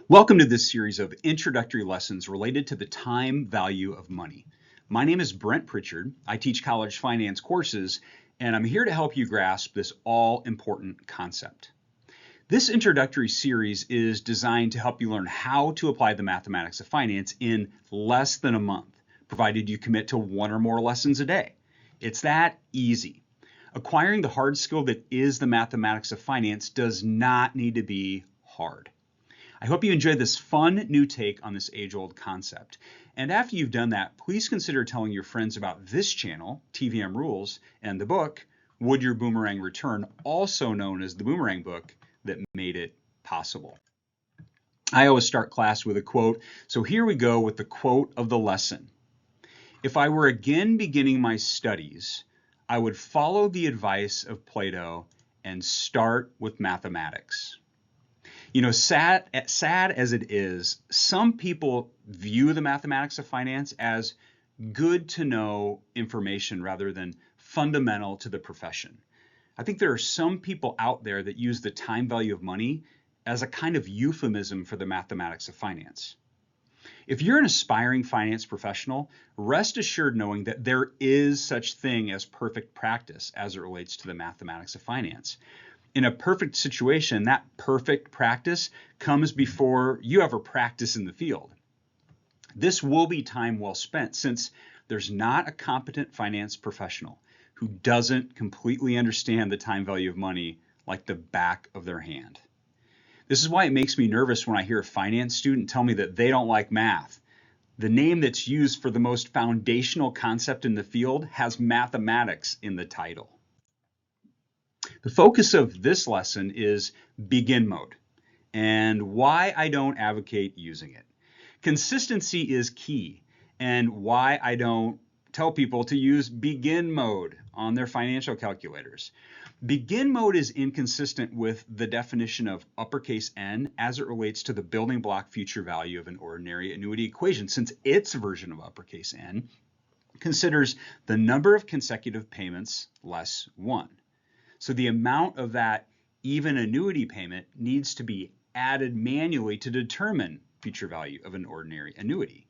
Welcome to this series of introductory lessons related to the time value of money. My name is Brent Pritchard. I teach college finance courses, and I'm here to help you grasp this all-important concept. This introductory series is designed to help you learn how to apply the mathematics of finance in less than a month, provided you commit to one or more lessons a day. It's that easy. Acquiring the hard skill that is the mathematics of finance does not need to be hard. I hope you enjoyed this fun new take on this age-old concept. And after you've done that, please consider telling your friends about this channel, TVM Rules, and the book, Would Your Boomerang Return, also known as the Boomerang Book, that made it possible. I always start class with a quote, so here we go with the quote of the lesson. If I were again beginning my studies, I would follow the advice of Plato and start with mathematics. You know, sad as it is, some people view the mathematics of finance as good to know information rather than fundamental to the profession. I think there are some people out there that use the time value of money as a kind of euphemism for the mathematics of finance. If you're an aspiring finance professional, rest assured knowing that there is such thing as perfect practice as it relates to the mathematics of finance. In a perfect situation, that perfect practice comes before you ever practice in the field. This will be time well spent since there's not a competent finance professional who doesn't completely understand the time value of money like the back of their hand. This is why it makes me nervous when I hear a finance student tell me that they don't like math. The name that's used for the most foundational concept in the field has mathematics in the title. The focus of this lesson is begin mode and why I don't advocate using it. Consistency is key and why I don't tell people to use begin mode on their financial calculators. Begin mode is inconsistent with the definition of uppercase N as it relates to the building block future value of an ordinary annuity equation, since its version of uppercase N considers the number of consecutive payments less 1. So the amount of that even annuity payment needs to be added manually to determine future value of an ordinary annuity.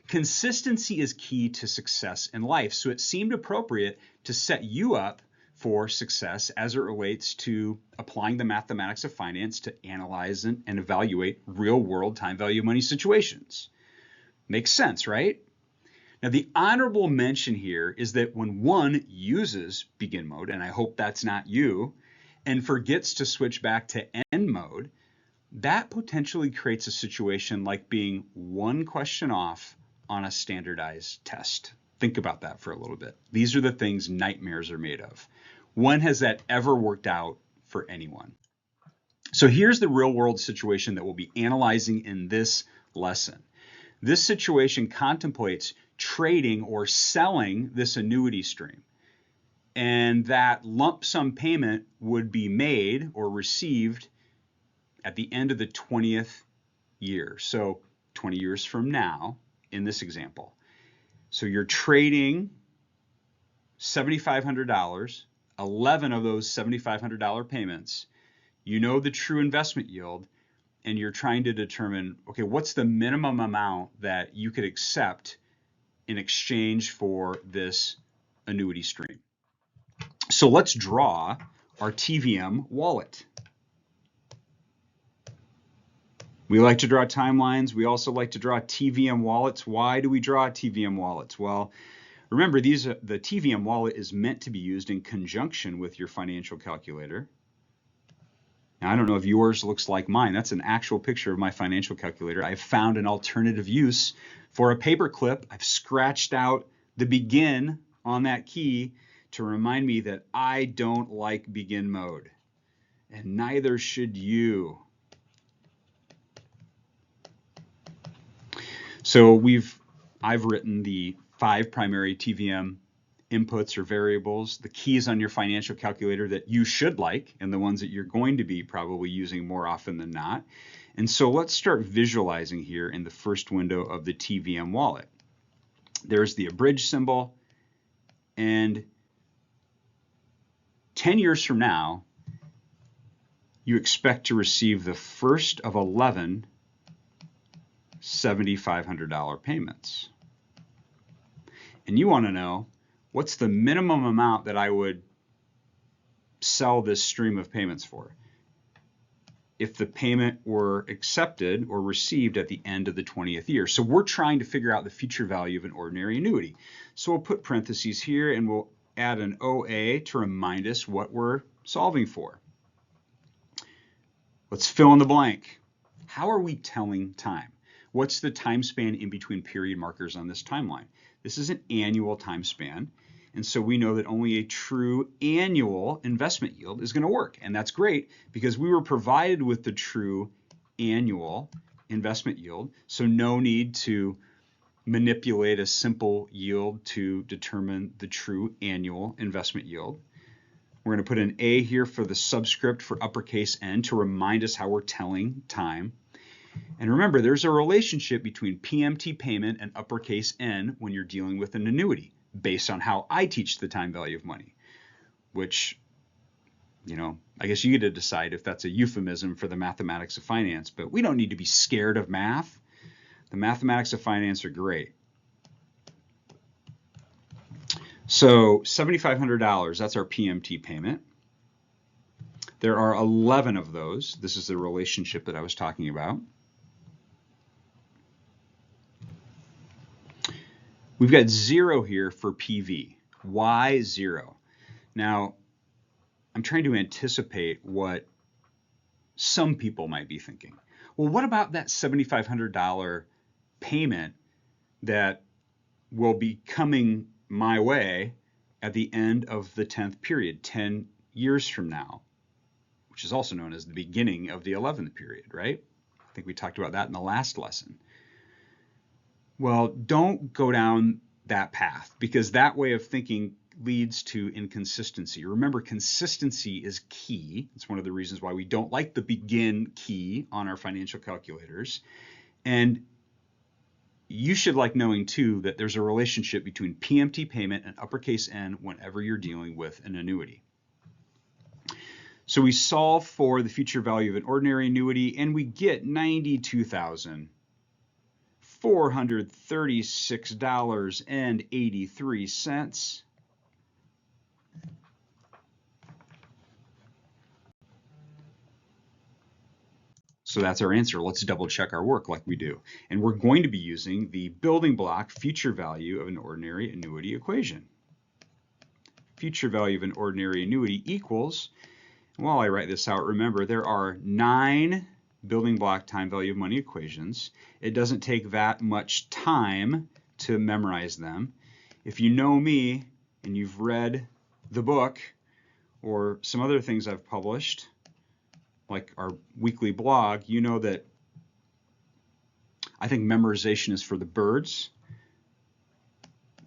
Consistency is key to success in life, so it seemed appropriate to set you up for success as it relates to applying the mathematics of finance to analyze and evaluate real-world time value of money situations. Makes sense, right? Now, the honorable mention here is that when one uses begin mode, and I hope that's not you, and forgets to switch back to end mode, that potentially creates a situation like being one question off on a standardized test. Think about that for a little bit. These are the things nightmares are made of. When has that ever worked out for anyone? So here's the real-world situation that we'll be analyzing in this lesson. This situation contemplates trading or selling this annuity stream, and that lump sum payment would be made or received at the end of the 20th year, so 20 years from now in this example. So you're trading $7,500, 11 of those $7,500 payments, you know the true investment yield, and you're trying to determine, okay, what's the minimum amount that you could accept in exchange for this annuity stream. So let's draw our TVM wallet. We like to draw timelines. We also like to draw TVM wallets. Why do we draw TVM wallets? Well, remember, the TVM wallet is meant to be used in conjunction with your financial calculator. Now, I don't know if yours looks like mine. That's an actual picture of my financial calculator. I've found an alternative use for a paper clip. I've scratched out the begin on that key to remind me that I don't like begin mode, and neither should you. So I've written the 5 primary TVM inputs or variables, the keys on your financial calculator that you should like, and the ones that you're going to be probably using more often than not. And so let's start visualizing here in the first window of the TVM wallet. There's the abridged symbol, and 10 years from now, you expect to receive the first of 11 $7,500 payments. And you want to know, what's the minimum amount that I would sell this stream of payments for if the payment were accepted or received at the end of the 20th year? So we're trying to figure out the future value of an ordinary annuity. So we'll put parentheses here and we'll add an OA to remind us what we're solving for. Let's fill in the blank. How are we telling time? What's the time span in between period markers on this timeline? This is an annual time span, and so we know that only a true annual investment yield is going to work. And that's great because we were provided with the true annual investment yield, so no need to manipulate a simple yield to determine the true annual investment yield. We're going to put an A here for the subscript for uppercase N to remind us how we're telling time. And remember, there's a relationship between PMT payment and uppercase N when you're dealing with an annuity based on how I teach the time value of money, which, I guess you get to decide if that's a euphemism for the mathematics of finance, but we don't need to be scared of math. The mathematics of finance are great. So $7,500, that's our PMT payment. There are 11 of those. This is the relationship that I was talking about. We've got 0 here for PV. Why 0? Now, I'm trying to anticipate what some people might be thinking. Well, what about that $7,500 payment that will be coming my way at the end of the 10th period, 10 years from now, which is also known as the beginning of the 11th period, right? I think we talked about that in the last lesson. Well, don't go down that path because that way of thinking leads to inconsistency. Remember, consistency is key. It's one of the reasons why we don't like the begin key on our financial calculators. And you should like knowing too that there's a relationship between PMT payment and uppercase N whenever you're dealing with an annuity. So we solve for the future value of an ordinary annuity and we get $92,436.83. So that's our answer. Let's double check our work like we do. And we're going to be using the building block future value of an ordinary annuity equation. Future value of an ordinary annuity equals, while I write this out, remember there are 9 building block time value of money equations. It doesn't take that much time to memorize them. If you know me and you've read the book or some other things I've published, like our weekly blog, you know that I think memorization is for the birds,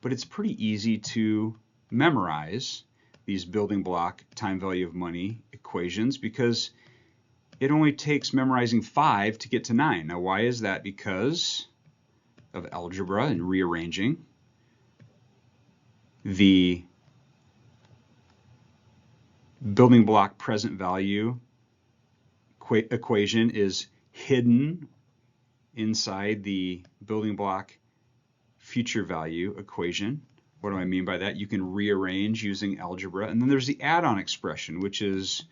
but it's pretty easy to memorize these building block time value of money equations because it only takes memorizing 5 to get to 9. Now, why is that? Because of algebra and rearranging. The building block present value equation is hidden inside the building block future value equation. What do I mean by that? You can rearrange using algebra. And then there's the add-on expression, which is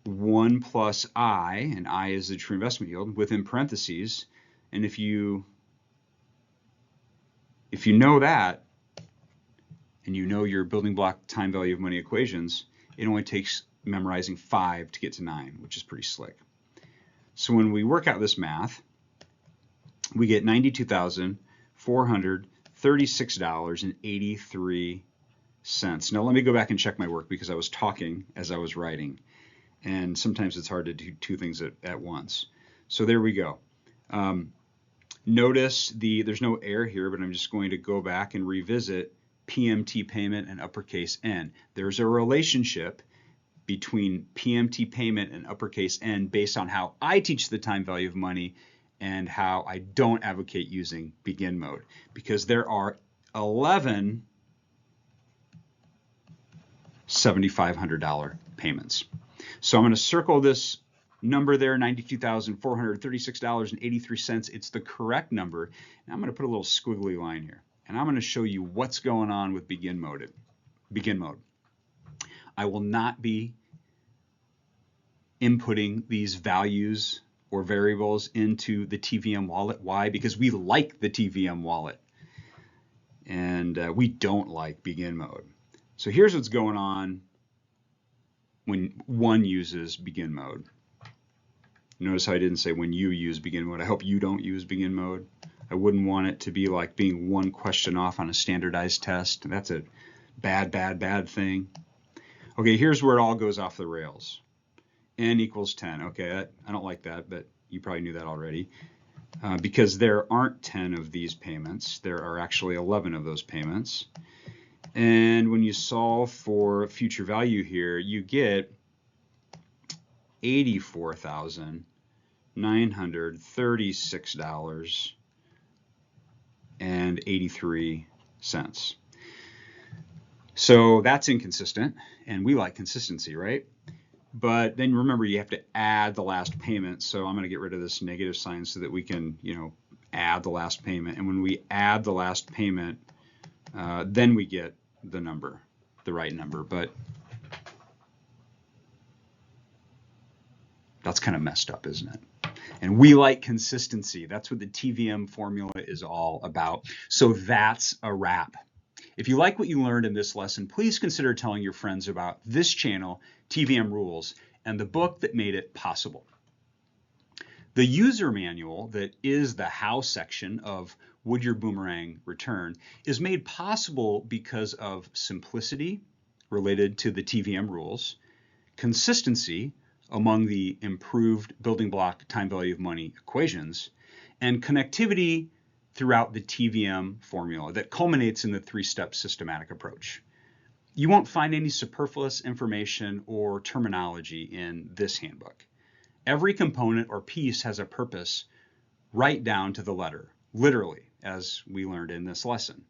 1 plus I, and I is the true investment yield, within parentheses. And if you know that, and you know your building block time value of money equations, it only takes memorizing 5 to get to 9, which is pretty slick. So when we work out this math, we get $92,436.83. Now let me go back and check my work because I was talking as I was writing, and sometimes it's hard to do 2 things at once. So there we go. Notice there's no error here, but I'm just going to go back and revisit PMT payment and uppercase N. There's a relationship between PMT payment and uppercase N based on how I teach the time value of money and how I don't advocate using begin mode, because there are 11 $7,500 payments. So I'm going to circle this number there, $92,436.83. It's the correct number. And I'm going to put a little squiggly line here. And I'm going to show you what's going on with begin mode. I will not be inputting these values or variables into the TVM wallet. Why? Because we like the TVM wallet. And we don't like begin mode. So here's what's going on when one uses begin mode. Notice how I didn't say when you use begin mode. I hope you don't use begin mode. I wouldn't want it to be like being one question off on a standardized test. That's a bad thing. Okay, here's where it all goes off the rails. N equals 10. Okay, I don't like that, but you probably knew that already. Because there aren't 10 of these payments. There are actually 11 of those payments. And when you solve for future value here, you get $84,936.83. So that's inconsistent, and we like consistency, right? But then remember, you have to add the last payment. So I'm going to get rid of this negative sign so that we can, add the last payment. And when we add the last payment, then we get the number, the right number. But that's kind of messed up, isn't it? And we like consistency. That's what the TVM formula is all about. So that's a wrap. If you like what you learned in this lesson, please consider telling your friends about this channel, TVM Rules, and the book that made it possible. The user manual that is the how section of Would Your Boomerang Return is made possible because of simplicity related to the TVM rules, consistency among the improved building block time value of money equations, and connectivity throughout the TVM formula that culminates in the three-step systematic approach. You won't find any superfluous information or terminology in this handbook. Every component or piece has a purpose right down to the letter, literally, as we learned in this lesson.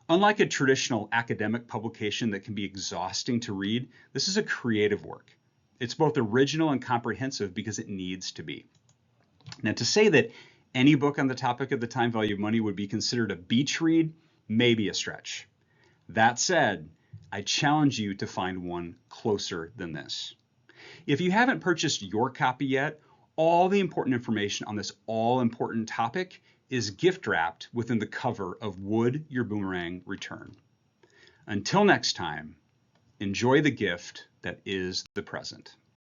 Unlike a traditional academic publication that can be exhausting to read, this is a creative work. It's both original and comprehensive because it needs to be. Now, to say that any book on the topic of the time value of money would be considered a beach read may be a stretch. That said, I challenge you to find one closer than this. If you haven't purchased your copy yet, all the important information on this all-important topic is gift-wrapped within the cover of Would Your Boomerang Return. Until next time, enjoy the gift that is the present.